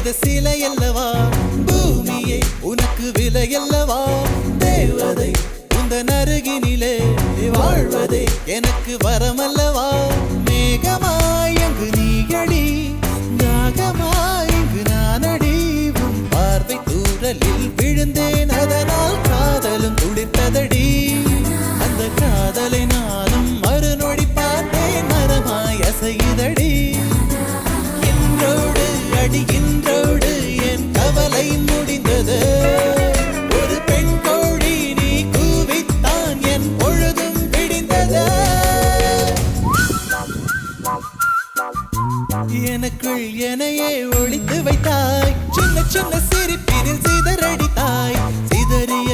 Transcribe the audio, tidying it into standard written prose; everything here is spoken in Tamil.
செய்த சிலை அல்லவா பூமியே உனக்கு விலை அல்லவா தேவதை உந்தன் அருகினிலே வாழ்வதே எனக்கு வரமல்லவா மேகமாய் அங்கு நீயடி நாகமாய் இங்கு நானடி உன் பார்வை தூரலில் விழுந்தேன் அதனால் காதலும் துளிர்த்ததடி அந்த காதலை நானும் மறுநொடி பார்த்தேன் மரமாய் அசையுதடி இன்றோடு என் கவலை முடிந்தது ஒரு பெண் கோழி நீ கூவித்தான் என் பொழுதும் விடிந்தது எனக்குள் எனையே ஒளித்து வைத்தாய் சின்ன சின்ன சிரிப்பினில் சிதறடித்தாய் சிதறிய